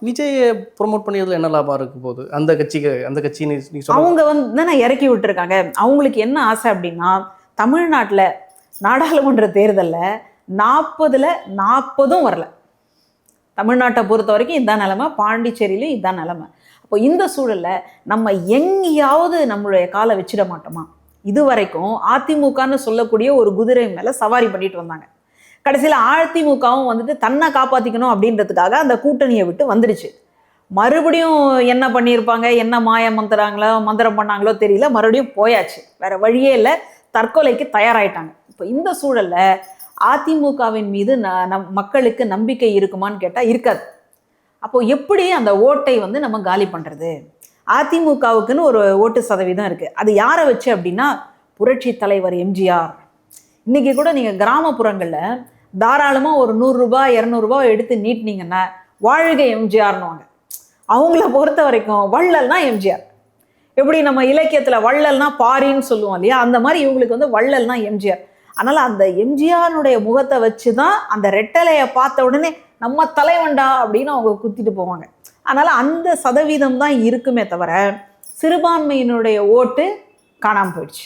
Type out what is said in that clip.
விஜயை ப்ரொமோட் பண்ணியதுல என்ன லாபம் இருக்கு போகுது? அந்த கட்சிக்கு, அந்த கட்சி நீ அவங்க வந்து நான் இறக்கி விட்டுருக்காங்க. அவங்களுக்கு என்ன ஆசை அப்படின்னா, தமிழ்நாட்டில் நாடாளுமன்ற தேர்தலில் 40ல் 40ம் வரல. தமிழ்நாட்டை பொறுத்த வரைக்கும் இதான் நிலைமை, பாண்டிச்சேரியிலும் இதான் நிலைமை. அப்போ இந்த சூழலில் நம்ம எங்கேயாவது நம்மளுடைய காலை வச்சிட மாட்டோமா? இது வரைக்கும் அதிமுகன்னு சொல்லக்கூடிய ஒரு குதிரை மேலே சவாரி பண்ணிட்டு வந்தாங்க. கடைசியில் அதிமுகவும் வந்துட்டு தன்னை காப்பாற்றிக்கணும் அப்படின்றதுக்காக அந்த கூட்டணியை விட்டு வந்துடுச்சு. மறுபடியும் என்ன பண்ணியிருப்பாங்க, என்ன மந்திரம் பண்ணாங்களோ தெரியல, மறுபடியும் போயாச்சு. வேற வழியே இல்லை, தற்கொலைக்கு தயாராயிட்டாங்க. இப்போ இந்த சூழலில் அதிமுகவின் மீது மக்களுக்கு நம்பிக்கை இருக்குமான்னு கேட்டால் இருக்காது. அப்போ எப்படி அந்த ஓட்டை வந்து நம்ம காலி பண்ணுறது? அதிமுகவுக்குன்னு ஒரு ஓட்டு சதவீதம் இருக்குது. அது யாரை வச்சு அப்படின்னா, புரட்சி தலைவர் எம்ஜிஆர். இன்றைக்கி கூட நீங்கள் கிராமப்புறங்களில் தாராளமாக ஒரு 100 ரூபாய் 200 ரூபாய் எடுத்து நீட்டினீங்கன்னா வாழ்க எம்ஜிஆர்னுவாங்க. அவங்கள பொறுத்த வரைக்கும் வள்ளல்னா எம்ஜிஆர். எப்படி நம்ம இலக்கியத்தில் வள்ளல்னா பாரின்னு சொல்லுவோம் இல்லையா, அந்த மாதிரி இவங்களுக்கு வந்து வள்ளல்னா எம்ஜிஆர். அதனால் அந்த எம்ஜிஆருடைய முகத்தை வச்சு தான் அந்த ரெட்டலையை பார்த்த உடனே நம்ம தலைவண்டா அப்படின்னு அவங்க குத்திட்டு போவாங்க. அதனால் அந்த சதவீதம் தான் இருக்குமே தவிர சிறுபான்மையினுடைய ஓட்டு காணாமல் போயிடுச்சு.